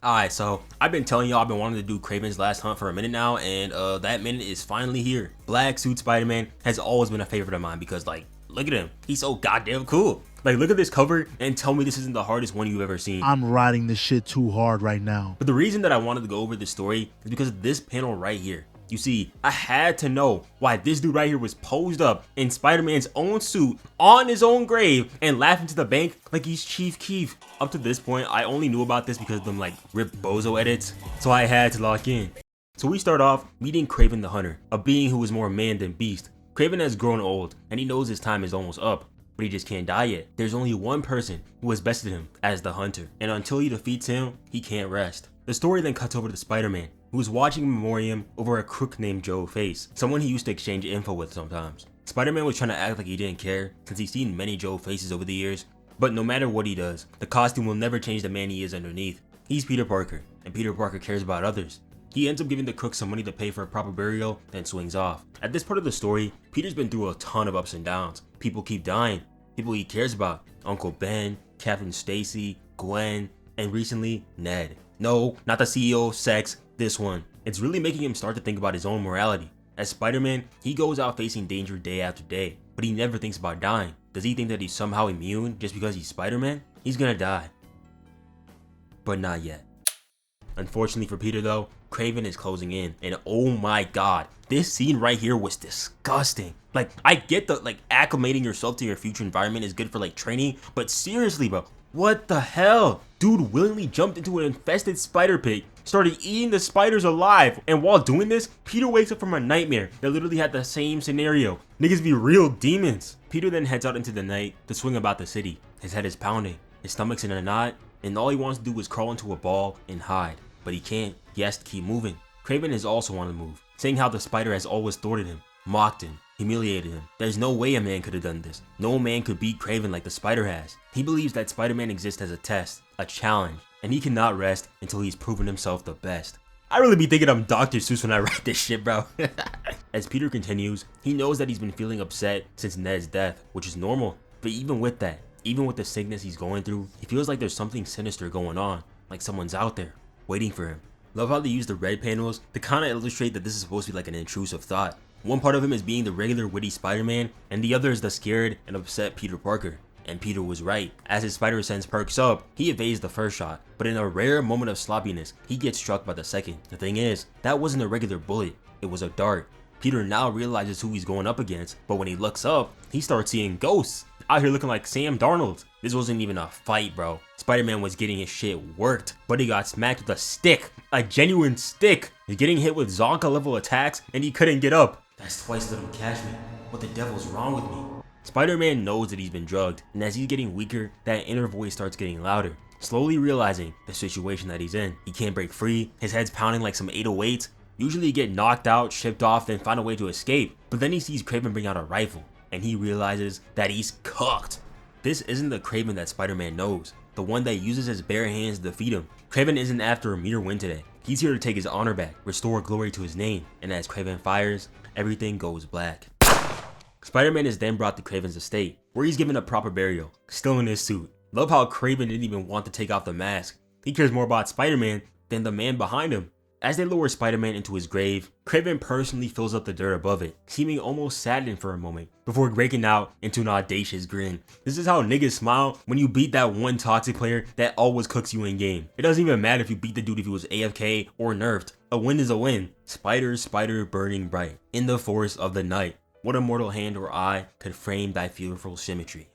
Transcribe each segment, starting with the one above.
Alright, so I've been telling y'all I've been wanting to do Kraven's Last Hunt for a minute now, and that minute is finally here. Black Suit Spider-Man has always been a favorite of mine because, like, look at him. He's so goddamn cool. Like, look at this cover and tell me this isn't the hardest one you've ever seen. I'm riding this shit too hard right now. But the reason that I wanted to go over this story is because of this panel right here. You see, I had to know why this dude right here was posed up in Spider-Man's own suit on his own grave and laughing to the bank like he's Chief Keef. Up to this point, I only knew about this because of them like ripped bozo edits, so I had to lock in. So we start off meeting Kraven the Hunter, a being who is more man than beast. Kraven has grown old and he knows his time is almost up, but he just can't die yet. There's only one person who has bested him as the Hunter, and until he defeats him, he can't rest. The story then cuts over to Spider-Man, who was watching a memoriam over a crook named Joe Face, someone he used to exchange info with sometimes. Spider-Man was trying to act like he didn't care, since he's seen many Joe Faces over the years, but no matter what he does, the costume will never change the man he is underneath. He's Peter Parker, and Peter Parker cares about others. He ends up giving the crook some money to pay for a proper burial, then swings off. At this part of the story, Peter's been through a ton of ups and downs. People keep dying, people he cares about, Uncle Ben, Captain Stacy, Gwen, and recently, Ned. No, not the CEO of sex, this one. It's really making him start to think about his own morality. As Spider-Man, he goes out facing danger day after day, but he never thinks about dying. Does he think that he's somehow immune just because he's Spider-Man? He's gonna die. But not yet. Unfortunately for Peter though, Kraven is closing in, and oh my god, this scene right here was disgusting. Like, I get the acclimating yourself to your future environment is good for like training, but seriously bro, what the hell? Dude willingly jumped into an infested spider pit, started eating the spiders alive, and while doing this, Peter wakes up from a nightmare that literally had the same scenario. Niggas be real demons. Peter then heads out into the night to swing about the city. His head is pounding, his stomach's in a knot, and all he wants to do is crawl into a ball and hide. But he can't, he has to keep moving. Kraven is also on the move, saying how the spider has always thwarted him, mocked him, humiliated him. There's no way a man could have done this. No man could beat Kraven like the spider has. He believes that Spider-Man exists as a test, a challenge, and he cannot rest until he's proven himself the best. I really be thinking I'm Dr. Seuss when I write this shit, bro. As Peter continues, he knows that he's been feeling upset since Ned's death, which is normal. But even with that, even with the sickness he's going through, he feels like there's something sinister going on, like someone's out there, waiting for him. Love how they use the red panels to kind of illustrate that this is supposed to be like an intrusive thought. One part of him is being the regular witty Spider-Man, and the other is the scared and upset Peter Parker. And Peter was right. As his spider sense perks up, he evades the first shot, but in a rare moment of sloppiness, he gets struck by the second. The thing is, that wasn't a regular bullet, it was a dart. Peter now realizes who he's going up against, but when he looks up, he starts seeing ghosts. Out here looking like Sam Darnold. This wasn't even a fight, bro. Spider-Man was getting his shit worked, but he got smacked with a stick, a genuine stick. He's getting hit with Zonka level attacks, and he couldn't get up. That's twice little Cashman. What the devil's wrong with me? Spider-Man knows that he's been drugged, and as he's getting weaker, that inner voice starts getting louder, slowly realizing the situation that he's in. He can't break free, his head's pounding like some 808s. Usually you get knocked out, shipped off, then find a way to escape. But then he sees Kraven bring out a rifle, and he realizes that he's cooked. This isn't the Kraven that Spider-Man knows, the one that uses his bare hands to defeat him. Kraven isn't after a mere win today. He's here to take his honor back, restore glory to his name, and as Kraven fires, everything goes black. Spider-Man is then brought to Kraven's estate, where he's given a proper burial, still in his suit. Love how Kraven didn't even want to take off the mask. He cares more about Spider-Man than the man behind him. As they lower Spider-Man into his grave, Kraven personally fills up the dirt above it, seeming almost saddened for a moment, before breaking out into an audacious grin. This is how niggas smile when you beat that one toxic player that always cooks you in game. It doesn't even matter if you beat the dude if he was AFK or nerfed. A win is a win. Spider burning bright, in the forest of the night. What immortal hand or eye could frame thy fearful symmetry?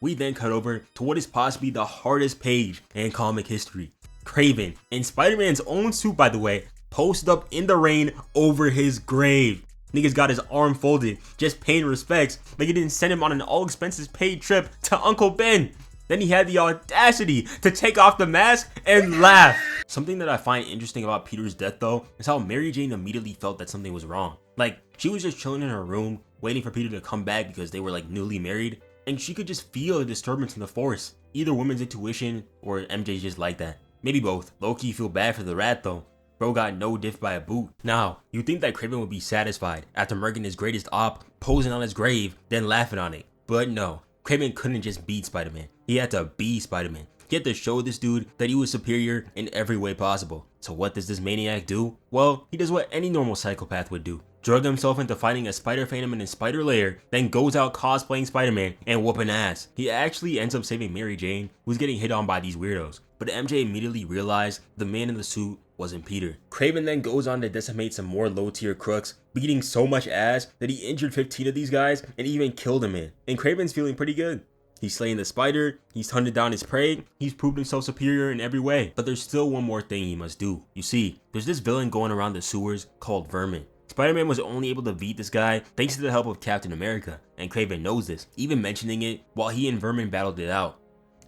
We then cut over to what is possibly the hardest page in comic history. Kraven, in Spider-Man's own suit by the way, posted up in the rain over his grave. Niggas got his arm folded, just paying respects like he didn't send him on an all expenses paid trip to Uncle Ben. Then he had the audacity to take off the mask and laugh. Something that I find interesting about Peter's death though is how Mary Jane immediately felt that something was wrong. Like, she was just chilling in her room, waiting for Peter to come back because they were like newly married, and she could just feel a disturbance in the force. Either woman's intuition or MJ's just like that. Maybe both. Low-key feel bad for the rat though. Bro got no diff by a boot. Now, you'd think that Kraven would be satisfied after murking his greatest op, posing on his grave, then laughing on it. But no, Kraven couldn't just beat Spider-Man. He had to be Spider-Man. He had to show this dude that he was superior in every way possible. So what does this maniac do? Well, he does what any normal psychopath would do. Drug himself into fighting a spider phantom in his spider lair, then goes out cosplaying Spider-Man and whooping ass. He actually ends up saving Mary Jane, who's getting hit on by these weirdos. But MJ immediately realized the man in the suit wasn't Peter. Kraven then goes on to decimate some more low tier crooks, beating so much ass that he injured 15 of these guys and even killed a man. And Kraven's feeling pretty good. He's slaying the spider, he's hunted down his prey, he's proved himself superior in every way. But there's still one more thing he must do. You see, there's this villain going around the sewers called Vermin. Spider-Man was only able to beat this guy thanks to the help of Captain America, and Kraven knows this, even mentioning it while he and Vermin battled it out.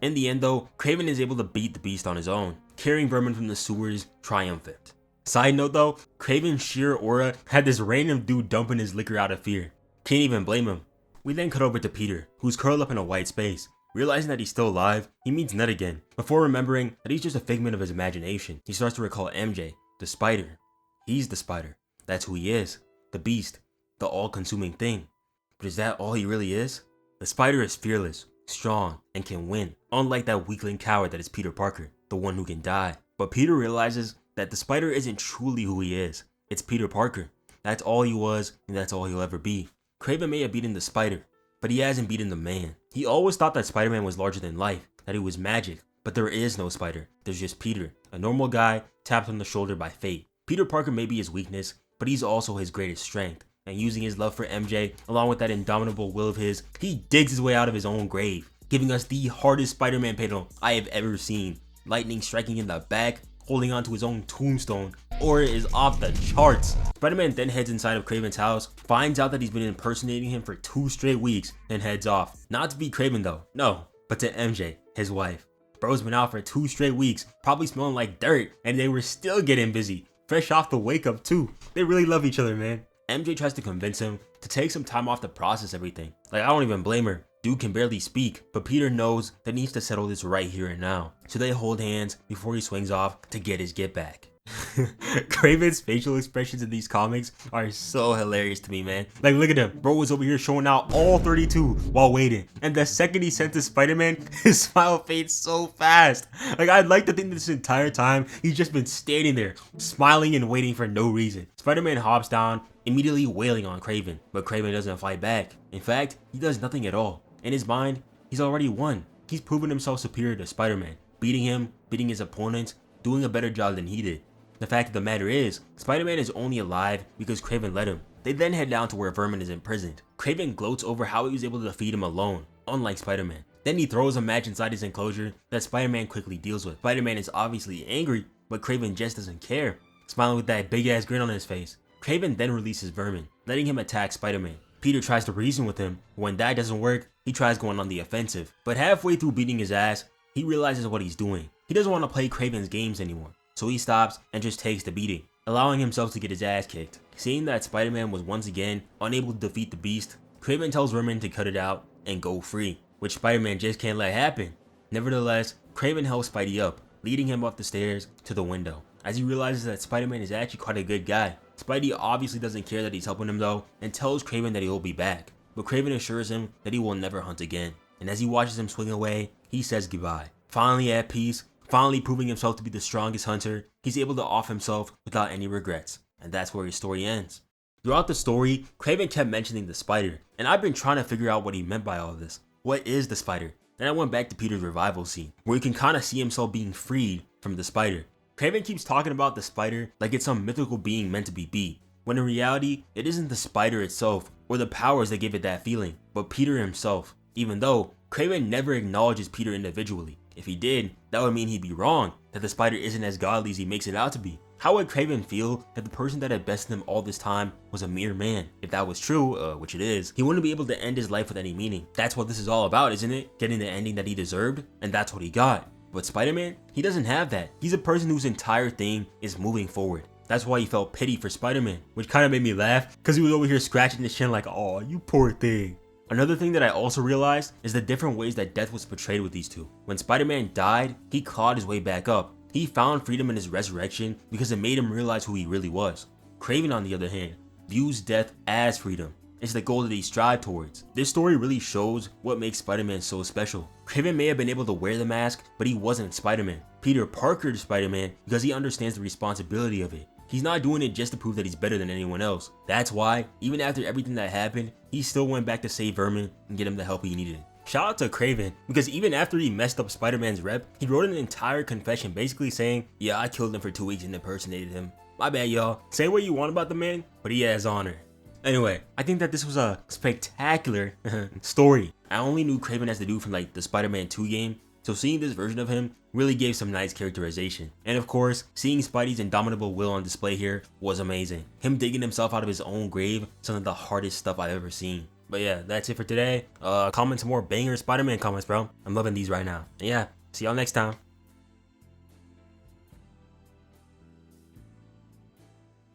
In the end though, Kraven is able to beat the beast on his own, carrying Vermin from the sewers triumphant. Side note though, Kraven's sheer aura had this random dude dumping his liquor out of fear. Can't even blame him. We then cut over to Peter, who's curled up in a white space. Realizing that he's still alive, he meets Ned again, before remembering that he's just a figment of his imagination. He starts to recall MJ, the spider. He's the spider. That's who he is. The beast. The all-consuming thing. But is that all he really is? The spider is fearless, strong, and can win, unlike that weakling coward that is Peter Parker, the one who can die. But Peter realizes that the spider isn't truly who he is. It's Peter Parker. That's all he was, and that's all he'll ever be. Kraven may have beaten the spider, but he hasn't beaten the man. He always thought that Spider-Man was larger than life, that he was magic, but there is no spider. There's just Peter, a normal guy tapped on the shoulder by fate. Peter Parker may be his weakness, but he's also his greatest strength. And using his love for MJ, along with that indomitable will of his, he digs his way out of his own grave, giving us the hardest Spider-Man panel I have ever seen. Lightning striking in the back, holding onto his own tombstone. Aura is off the charts. Spider-Man then heads inside of Kraven's house, finds out that he's been impersonating him for 2 straight weeks, and heads off. Not to be Kraven though, no, but to MJ, his wife. Bro's been out for 2 straight weeks, probably smelling like dirt, and they were still getting busy. Fresh off the wake up too. They really love each other, man. MJ tries to convince him to take some time off to process everything. Like, I don't even blame her. Dude can barely speak, but Peter knows that he needs to settle this right here and now. So they hold hands before he swings off to get his get back. Kraven's facial expressions in these comics are so hilarious to me, man. Like, look at him. Bro was over here showing out all 32 while waiting. And the second he sent to Spider-Man, his smile fades so fast. Like, I'd like to think this entire time, he's just been standing there, smiling and waiting for no reason. Spider-Man hops down, immediately wailing on Kraven. But Kraven doesn't fight back. In fact, he does nothing at all. In his mind, he's already won. He's proven himself superior to Spider-Man. Beating him, beating his opponents, doing a better job than he did. The fact of the matter is, Spider-Man is only alive because Kraven let him. They then head down to where Vermin is imprisoned. Kraven gloats over how he was able to defeat him alone, unlike Spider-Man. Then he throws a match inside his enclosure that Spider-Man quickly deals with. Spider-Man is obviously angry, but Kraven just doesn't care, smiling with that big ass grin on his face. Kraven then releases Vermin, letting him attack Spider-Man. Peter tries to reason with him, but when that doesn't work, he tries going on the offensive. But halfway through beating his ass, he realizes what he's doing. He doesn't want to play Kraven's games anymore. So he stops and just takes the beating, allowing himself to get his ass kicked. Seeing that Spider-Man was once again unable to defeat the beast, Kraven tells Vermin to cut it out and go free, which Spider-Man just can't let happen. Nevertheless, Kraven helps Spidey up, leading him up the stairs to the window. As he realizes that Spider-Man is actually quite a good guy. Spidey obviously doesn't care that he's helping him though, and tells Kraven that he'll be back. But Kraven assures him that he will never hunt again. And as he watches him swing away, he says goodbye. Finally at peace, finally proving himself to be the strongest hunter, he's able to off himself without any regrets. And that's where his story ends. Throughout the story, Kraven kept mentioning the spider, and I've been trying to figure out what he meant by all of this. What is the spider? Then I went back to Peter's revival scene, where you can kind of see himself being freed from the spider. Kraven keeps talking about the spider like it's some mythical being meant to be beat, when in reality, it isn't the spider itself or the powers that give it that feeling, but Peter himself, even though Kraven never acknowledges Peter individually. If he did, that would mean he'd be wrong, that the spider isn't as godly as he makes it out to be. How would Kraven feel that the person that had bested him all this time was a mere man? If that was true, which it is, he wouldn't be able to end his life with any meaning. That's what this is all about, isn't it? Getting the ending that he deserved, and that's what he got. But Spider-Man, he doesn't have that. He's a person whose entire thing is moving forward. That's why he felt pity for Spider-Man, which kind of made me laugh, because he was over here scratching his chin like, "Aw, you poor thing." Another thing that I also realized is the different ways that death was portrayed with these two. When Spider-Man died, he clawed his way back up. He found freedom in his resurrection because it made him realize who he really was. Kraven, on the other hand, views death as freedom. It's the goal that they strive towards. This story really shows what makes Spider-Man so special. Kraven may have been able to wear the mask, but he wasn't Spider-Man. Peter Parker is Spider-Man because he understands the responsibility of it. He's not doing it just to prove that he's better than anyone else. That's why, even after everything that happened, he still went back to save Vermin and get him the help he needed. Shout out to Kraven, because even after he messed up Spider-Man's rep, he wrote an entire confession basically saying, yeah, I killed him for 2 weeks and impersonated him. My bad, y'all. Say what you want about the man, but he has honor. Anyway, I think that this was a spectacular story. I only knew Kraven as the dude from like the Spider-Man 2 game, so seeing this version of him really gave some nice characterization. And of course, seeing Spidey's indomitable will on display here was amazing. Him digging himself out of his own grave, some of the hardest stuff I've ever seen. But yeah, that's it for today. Comment some more banger Spider-Man comments, bro. I'm loving these right now. And yeah, see y'all next time.